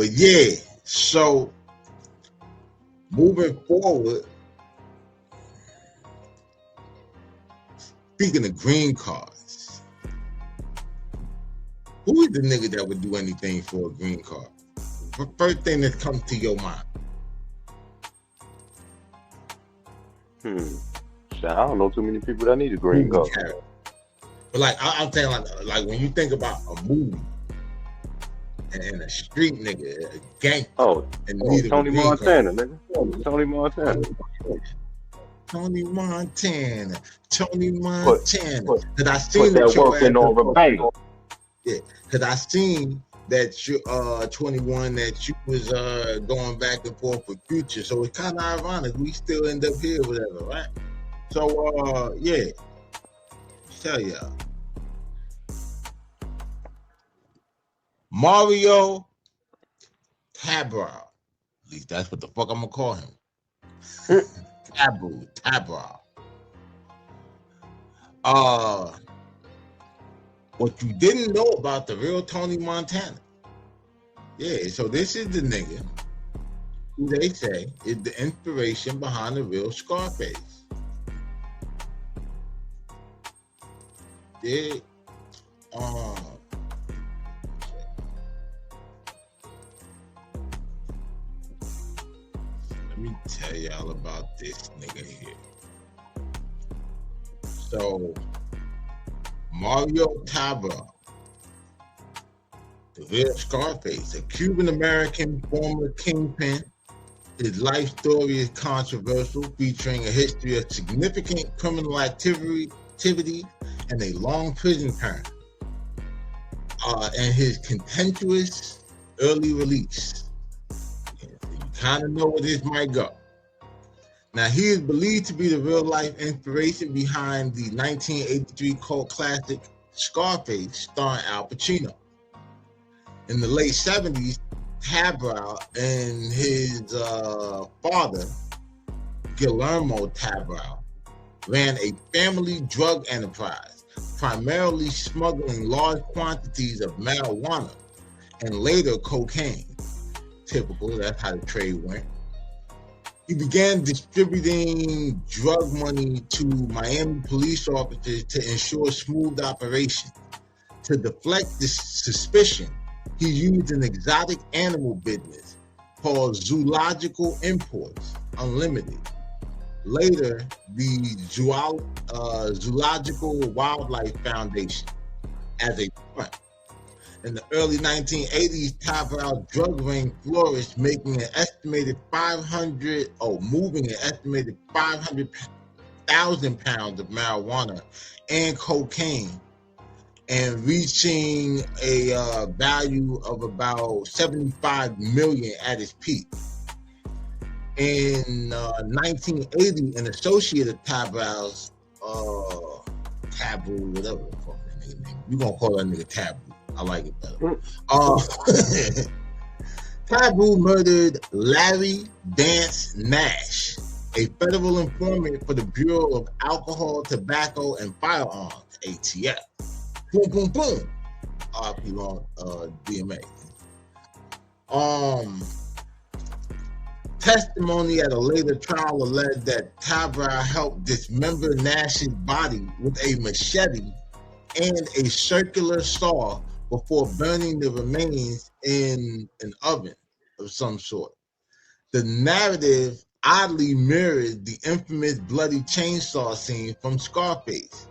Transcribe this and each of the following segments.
But yeah, so moving forward, speaking of green cards, who is the nigga that would do anything for a green card? The first thing that comes to your mind. I don't know too many people that need a green card. But like I'm saying, like when you think about a movie and a street nigga, a gangster, and Tony Montana, nigga. Tony Montana. Tony Montana. Cause I seen that working on Rebecca. Yeah, cause I seen that you 21, that you was going back and forth with Future, so it's kind of ironic we still end up here, whatever, right? So yeah, tell y'all, Mario Tabraue, at least that's what the fuck I'm gonna call him. Tabraue. What you didn't know about the real Tony Montana. Yeah, so this is the nigga who they say is the inspiration behind the real Scarface. Yeah. Let me tell y'all about this nigga here. So Mario Tabraue, the real Scarface, a Cuban-American former kingpin. His life story is controversial, featuring a history of significant criminal activity and a long prison term, and his contentious early release. So you kind of know where this might go. Now, he is believed to be the real-life inspiration behind the 1983 cult classic Scarface, starring Al Pacino. In the late 70s, Tabraue and his father, Guillermo Tabraue, ran a family drug enterprise, primarily smuggling large quantities of marijuana and later cocaine. Typical, that's how the trade went. He began distributing drug money to Miami police officers to ensure smooth operation. To deflect this suspicion, he used an exotic animal business called Zoological Imports Unlimited, later the Zoological Wildlife Foundation, as a front. In the early 1980s, Tabraue's drug ring flourished, moving an estimated 500,000 pounds of marijuana and cocaine, and reaching a value of about $75 million at its peak. In 1980, an associate of Tabraue's, Taboo, whatever the fuck that nigga name, we're gonna call that nigga Taboo. I like it better. Tabraue murdered Larry Vance Nash, a federal informant for the Bureau of Alcohol, Tobacco, and Firearms, ATF. Boom, boom, boom. RP on DMA. Testimony at a later trial alleged that Tabraue helped dismember Nash's body with a machete and a circular saw before burning the remains in an oven of some sort. The narrative oddly mirrored the infamous bloody chainsaw scene from Scarface,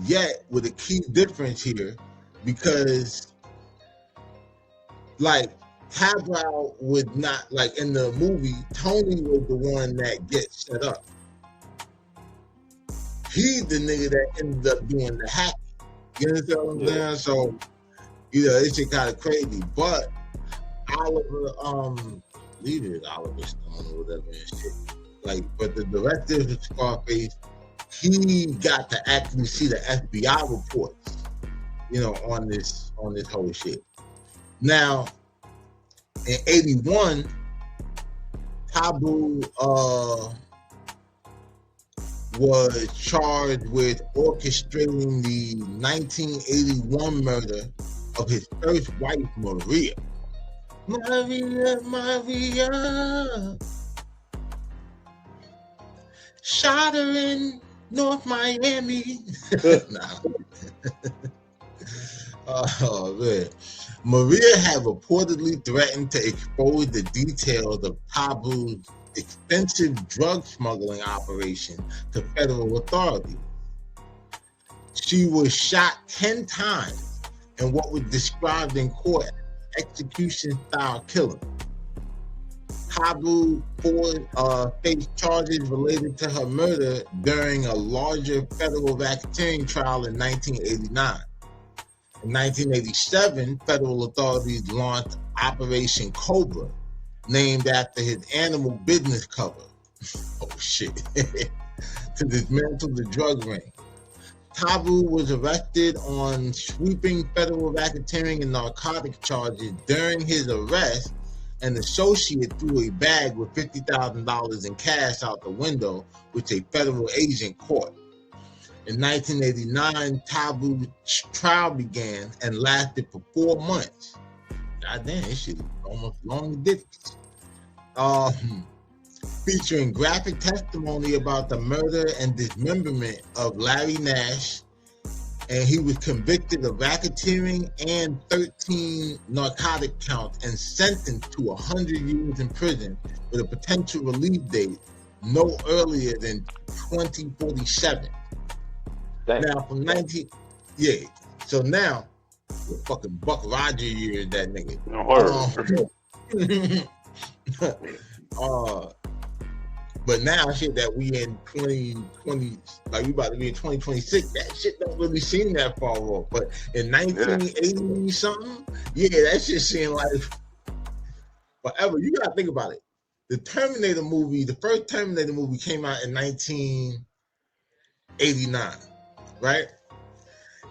yet with a key difference here, because like Tabraue would not, like in the movie, Tony was the one that gets set up. He's the nigga that ended up doing the hacking. You understand what I'm saying? So, you know, it's just kind of crazy. But Oliver, leave it Oliver Stone or whatever and shit. Like, but the director of Scarface, he got to actually see the FBI reports, you know, on this whole shit. Now, in 81, Tabraue was charged with orchestrating the 1981 murder of his first wife, Maria. Maria, Maria. Shot her in North Miami. Nah. Oh, man. Maria had reportedly threatened to expose the details of Tabraue's extensive drug smuggling operation to federal authorities. She was shot 10 times in what was described in court as execution-style killing. Tabraue faced charges related to her murder during a larger federal racketeering trial in 1989. In 1987, federal authorities launched Operation Cobra, named after his animal business cover. Oh shit. To dismantle the drug ring. Tabraue was arrested on sweeping federal racketeering and narcotics charges during his arrest. An associate threw a bag with $50,000 in cash out the window, which a federal agent caught. In 1989, Tabraue's trial began and lasted for 4 months. God damn, this shit is almost long as distance. Featuring graphic testimony about the murder and dismemberment of Larry Nash, and he was convicted of racketeering and 13 narcotic counts and sentenced to 100 years in prison with a potential release date no earlier than 2047. Damn. Now from 19, yeah. So now, the fucking Buck Roger years, that nigga. But now shit that we in 2020, like we about to be in 2026, that shit don't really seem that far off. But in 1980 something, yeah, that shit seemed like forever. You gotta think about it. The Terminator movie, the first Terminator movie came out in 1989, right?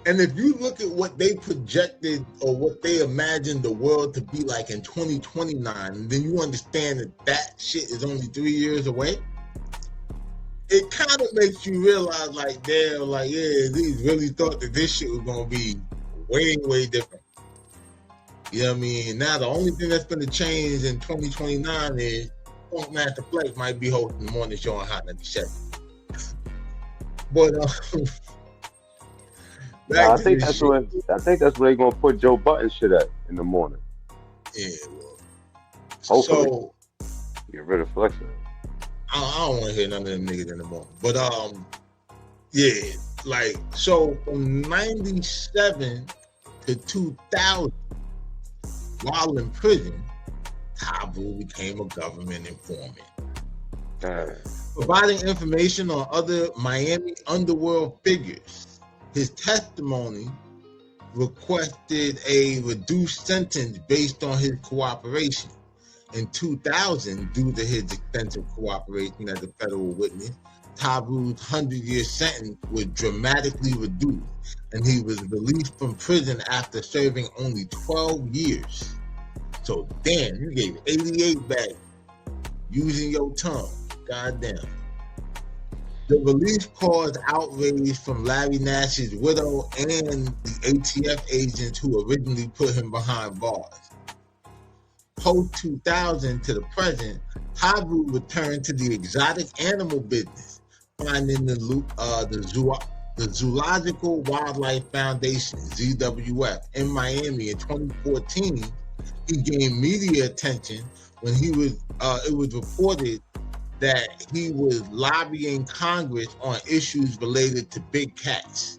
And if you look at what they projected or what they imagined the world to be like in 2029, then you understand that that shit is only 3 years away. It kind of makes you realize, like, damn, like, yeah, these really thought that this shit was gonna be way, way different. You know what I mean? Now the only thing that's gonna change in 2029 is Funk Master Flex might be hosting the morning show on Hot 97. But I think that's where they're gonna put Joe Button shit at in the morning. Yeah, well, hopefully. So, get rid of Flexing. I don't want to hear none of them niggas in the morning. But yeah, like, so from 97 to 2000, while in prison, Tabraue became a government informant. Providing information on other Miami underworld figures. His testimony requested a reduced sentence based on his cooperation. In 2000, due to his extensive cooperation as a federal witness, Tabraue's 100-year sentence was dramatically reduced, and he was released from prison after serving only 12 years. So, damn, you gave 88 back using your tongue. Goddamn. The release caused outrage from Larry Nash's widow and the ATF agents who originally put him behind bars. Post-2000 to the present, Tabraue returned to the exotic animal business, finding the Zoological Wildlife Foundation, ZWF, in Miami in 2014. He gained media attention when it was reported that he was lobbying Congress on issues related to big cats.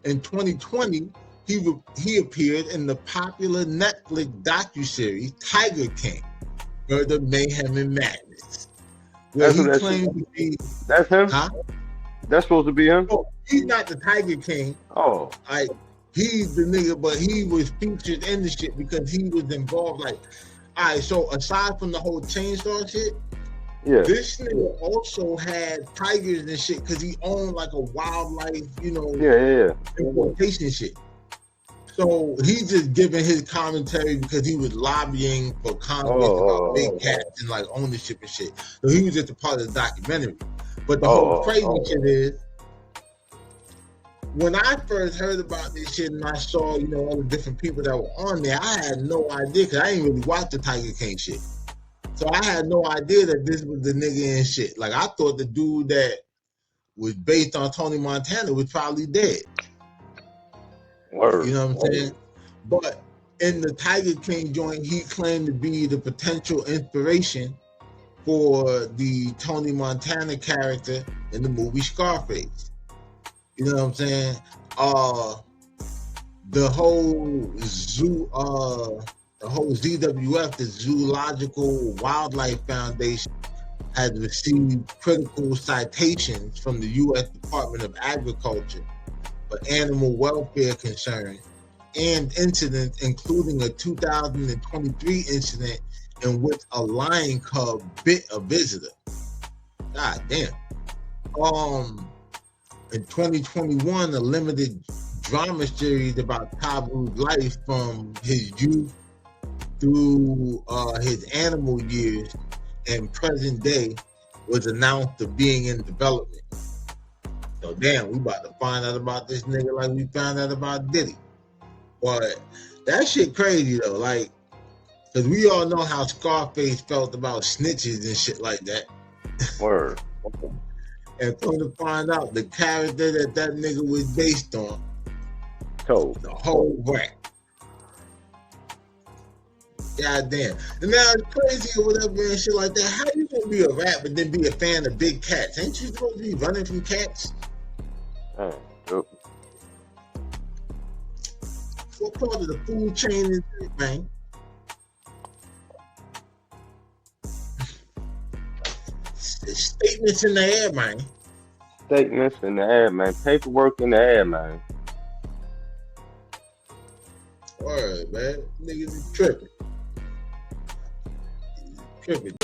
In 2020, he appeared in the popular Netflix docuseries Tiger King, Murder, Mayhem, and Madness. Where he claimed to be... That's him? Huh? That's supposed to be him? Oh, he's not the Tiger King. Oh. He's the nigga, but he was featured in the shit because he was involved. Like, all right, so aside from the whole chainsaw shit, yeah, this nigga also had tigers and shit because he owned like a wildlife, importation shit. So he's just giving his commentary because he was lobbying for Congress about big cats and like ownership and shit. So he was just a part of the documentary. But the whole crazy shit is, when I first heard about this shit and I saw, you know, all the different people that were on there, I had no idea because I didn't really watch the Tiger King shit. So I had no idea that this was the nigga and shit. Like I thought the dude that was based on Tony Montana was probably dead. Word. You know what I'm saying? But in the Tiger King joint, he claimed to be the potential inspiration for the Tony Montana character in the movie Scarface. You know what I'm saying? The whole zoo, the whole ZWF, the Zoological Wildlife Foundation, had received critical citations from the U.S. Department of Agriculture for animal welfare concerns and incidents, including a 2023 incident in which a lion cub bit a visitor. God damn. In 2021, a limited drama series about Tabraue's life from his youth through his animal years and present day was announced of being in development. So damn, we about to find out about this nigga like we found out about Diddy. But that shit crazy though, like, cause we all know how Scarface felt about snitches and shit like that. Word. And come to find out, the character that nigga was based on, Cold. the whole rap. God damn. And now it's crazy or whatever and shit like that. How you gonna be a rap but then be a fan of big cats? Ain't you supposed to be running from cats? Yep. What part of the food chain is it, man? Statements in the air, man. Statements in the air, man. Paperwork in the air, man. Word, man. Niggas is tripping. Tripping.